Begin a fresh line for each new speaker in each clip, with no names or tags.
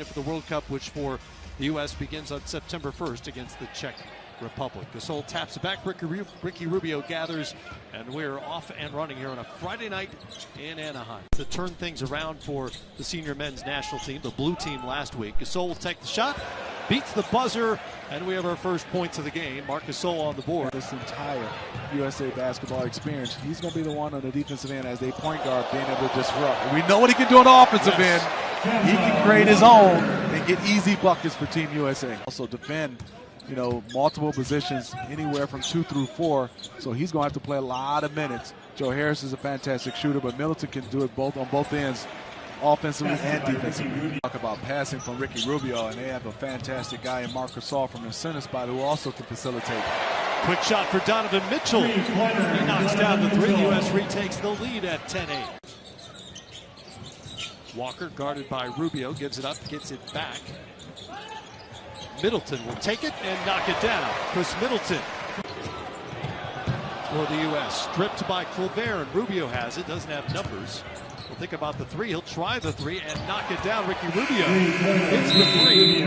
For the World Cup, which for the U.S. begins on September 1st against the Czech Republic. Gasol taps it back. Ricky Rubio gathers, and we're off and running here on a Friday night in Anaheim. To turn things around for the senior men's national team, the blue team last week. Gasol will take the shot, beats the buzzer, and we have our first points of the game. Marc Gasol on the board.
This entire USA basketball experience, he's going to be the one on the defensive end as a point guard being able to disrupt. And we know what he can do on the offensive end. He can create his own and get easy buckets for Team USA. Also defend, multiple positions anywhere from 2 through 4. So he's going to have to play a lot of minutes. Joe Harris is a fantastic shooter, but Middleton can do it both on both ends, offensively and defensively. Talk about passing from Ricky Rubio, and they have a fantastic guy in Marc Gasol from the center spot who also can facilitate.
Quick shot for Donovan Mitchell. He knocks down the three. U.S. retakes the lead at 10-8. Walker, guarded by Rubio, gives it up, gets it back. Middleton will take it and knock it down. Chris Middleton for the U.S. Stripped by Colbert, and Rubio has it, doesn't have numbers. We'll think about the three. He'll try the three and knock it down. Ricky Rubio hits the three.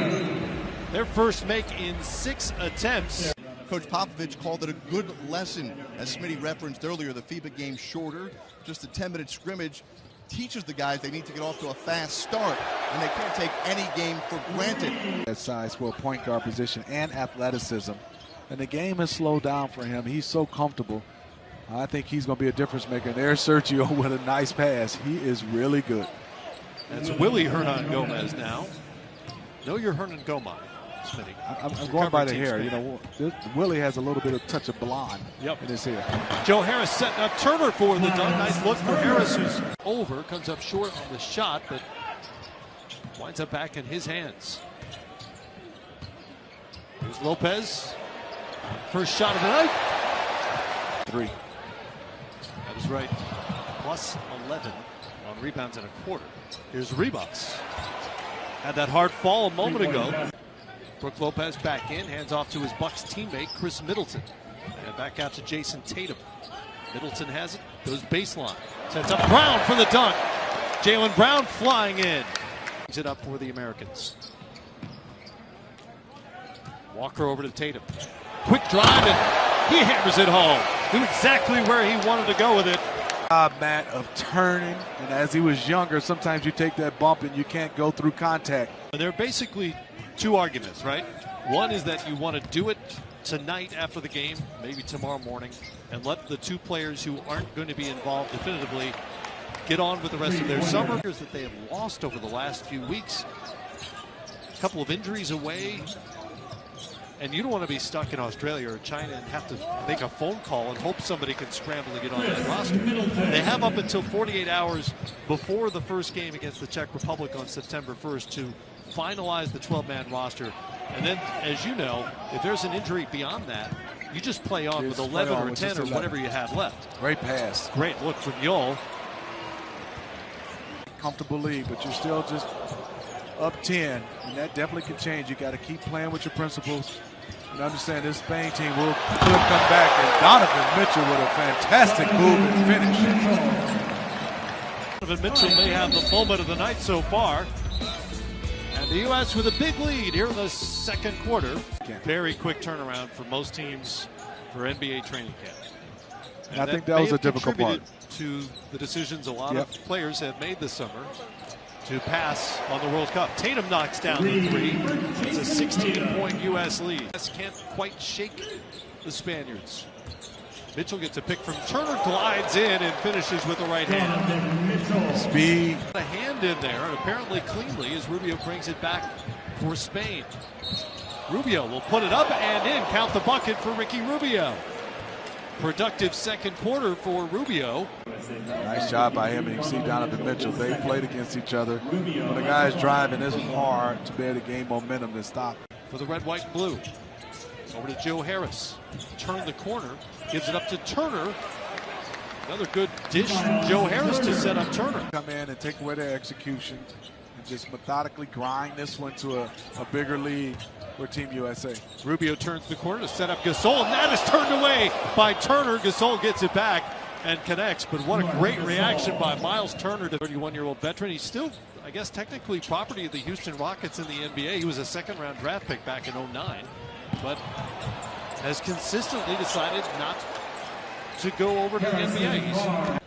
Their first make in 6 attempts.
Coach Popovich called it a good lesson. As Smitty referenced earlier, the FIBA game shorter, just a 10-minute scrimmage, teaches the guys they need to get off to a fast start, and they can't take any game for granted.
That size for a point guard position and athleticism. And the game has slowed down for him. He's so comfortable. I think he's going to be a difference maker. And there's Sergio with a nice pass. He is really good.
That's Willy Hernangomez now. Know your Hernangomez, Smitty.
I'm going by the hair. Willie has a little bit of touch of blonde in his hair.
Joe Harris setting up Turner for the dunk. Nice look for Harris, who's over. Comes up short on the shot, but winds up back in his hands. Here's Lopez. First shot of the night.
3.
That is right. Plus 11 on rebounds in a quarter. Here's Rebus. Had that hard fall a moment ago. Brook Lopez back in, hands off to his Bucks teammate, Chris Middleton. And back out to Jason Tatum. Middleton has it, goes baseline. Sets up Brown for the dunk. Jaylen Brown flying in. Brings it up for the Americans. Walker over to Tatum. Quick drive, and he hammers it home. Knew exactly where he wanted to go with it.
Matt, of turning, and as he was younger, sometimes you take that bump and you can't go through contact.
There are basically 2 arguments, right? One is that you want to do it tonight after the game, maybe tomorrow morning, and let the 2 players who aren't going to be involved definitively get on with the rest of their summer that they have lost over the last few weeks. A couple of injuries away, and you don't want to be stuck in Australia or China and have to make a phone call and hope somebody can scramble to get on that roster. They have up until 48 hours before the first game against the Czech Republic on September 1st to finalize the 12-man roster. And then, as you know, if there's an injury beyond that, you just play on with 11 or 10 or whatever you have left.
Great pass.
Great look from Yol.
Comfortable lead, but you're still just up 10, and that definitely can change. You got to keep playing with your principles and understand this Spain team could come back. And Donovan Mitchell with a fantastic move and finish.
Donovan Mitchell may have the moment of the night so far. And the U.S. with a big lead here in the second quarter. Very quick turnaround for most teams for NBA training camp. And
I think that was a difficult part.
To the decisions a lot of players have made this summer to pass on the World Cup. Tatum knocks down the 3. It's a 16-point U.S. lead. Can't quite shake the Spaniards. Mitchell gets a pick from Turner, glides in and finishes with the right hand.
Speed.
A hand in there, and apparently cleanly, as Rubio brings it back for Spain. Rubio will put it up and in. Count the bucket for Ricky Rubio. Productive second quarter for Rubio.
Nice job by him, and you see Donovan Mitchell. They played against each other. When the guy's driving, it's hard to be able to gain momentum to stop.
For the red, white, and blue. Over to Joe Harris. Turn the corner. Gives it up to Turner. Another good dish from Joe Harris to set up Turner.
Come in and take away their execution and just methodically grind this one to a bigger lead for Team USA.
Rubio turns the corner to set up Gasol, and that is turned away by Turner. Gasol gets it back and connects, but what a great reaction by Miles Turner, the 31-year-old veteran. He's still I guess technically property of the Houston Rockets in the NBA. He was a second-round draft pick back in '09, but has consistently decided not to go over to the NBA. He's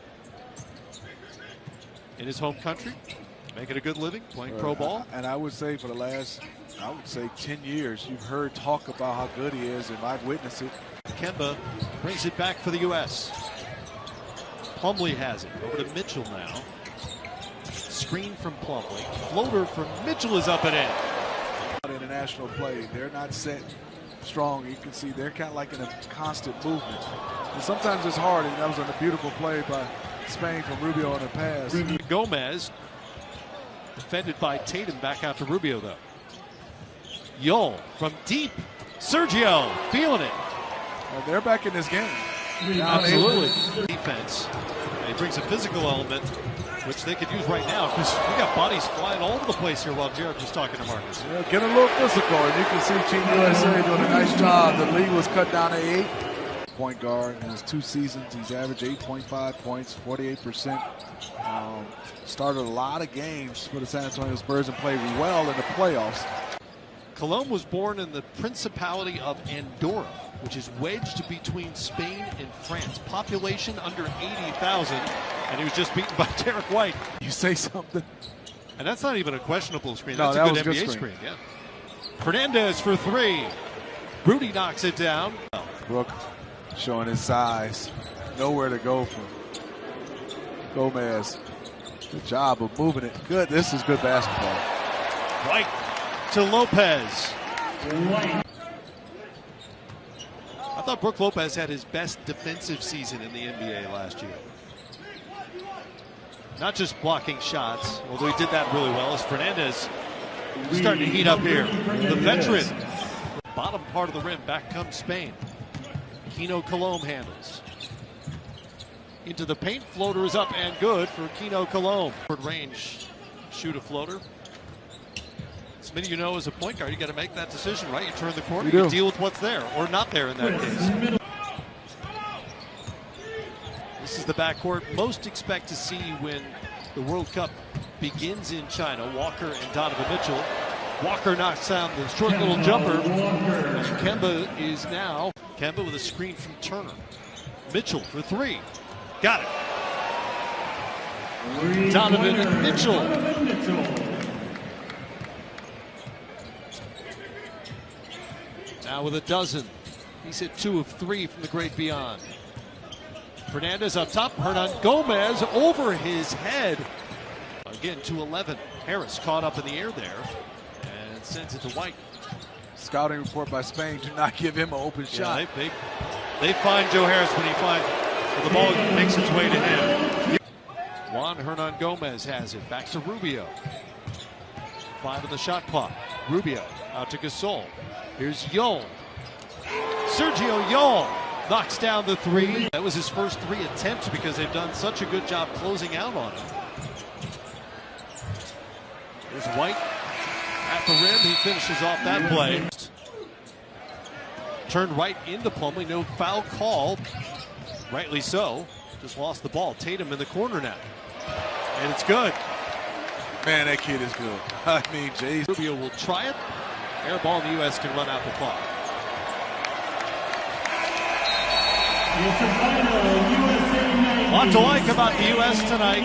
in his home country, making a good living, playing pro ball.
And I would say for the last, 10 years, you've heard talk about how good he is, and I've witnessed it.
Kemba brings it back for the U.S. Plumlee has it. Over to Mitchell now. Screen from Plumlee. Floater from Mitchell is up and in.
International play, they're not set strong. You can see they're kind of like in a constant movement. And sometimes it's hard, and that was a beautiful play by Spain from Rubio on the pass.
Gomez defended by Tatum, back out to Rubio though. Yol from deep. Sergio feeling it.
Well, they're back in this game.
Absolutely. Defense. And he brings a physical element, which they could use right now, because we got bodies flying all over the place here while Jared was talking to Marcus.
Yeah, get a little physical, and you can see Team USA doing a nice job. The lead was cut down to 8. Point guard in his 2 seasons, he's averaged 8.5 points, 48%. Started a lot of games for the San Antonio Spurs and played well in the playoffs.
Colom was born in the Principality of Andorra, which is wedged between Spain and France. Population under 80,000, and he was just beaten by Derek White.
You say something?
And that's not even a questionable screen.
No,
That's
that
a good
was
NBA
good
screen. Yeah. Fernandez for 3. Rudy knocks it down.
Brook showing his size. Nowhere to go from Gomez. Good job of moving it. Good. This is good basketball.
White to Lopez. I thought Brook Lopez had his best defensive season in the NBA last year. Not just blocking shots, although he did that really well, as Fernandez is starting to heat up here. The veteran. Bottom part of the rim, back comes Spain. Keno Colom handles. Into the paint, floater is up and good for Keno Colom. Range, shoot a floater. Smitty, you know, as a point guard, you got to make that decision, right? You turn the corner, you deal with what's there, or not there in that case. This is the backcourt most expect to see when the World Cup begins in China. Walker and Donovan Mitchell. Walker knocks down the short little jumper. And Kemba is now. Kemba with a screen from Turner. Mitchell for 3. Got it. Donovan Mitchell. Now with a dozen. He's hit 2 of 3 from the great beyond. Fernandez up top. Hernan Gomez over his head. Again, 2-11. Harris caught up in the air there and sends it to White.
Scouting report by Spain, do not give him an open shot.
They find Joe Harris when he finds it. The ball makes its way to him. Juan Hernan Gomez has it. Back to Rubio. 5 on the shot clock. Rubio out to Gasol. Here's Yol. Sergio Yol knocks down the 3. That was his first 3 attempts because they've done such a good job closing out on him. There's White at the rim. He finishes off that play. Turned right into Plumlee. No foul call. Rightly so. Just lost the ball. Tatum in the corner now. And it's good.
Man, that kid is good. I mean, Jay.
Rubio will try it. Air ball, and the U.S. can run out the clock. A lot to like about the U.S. tonight.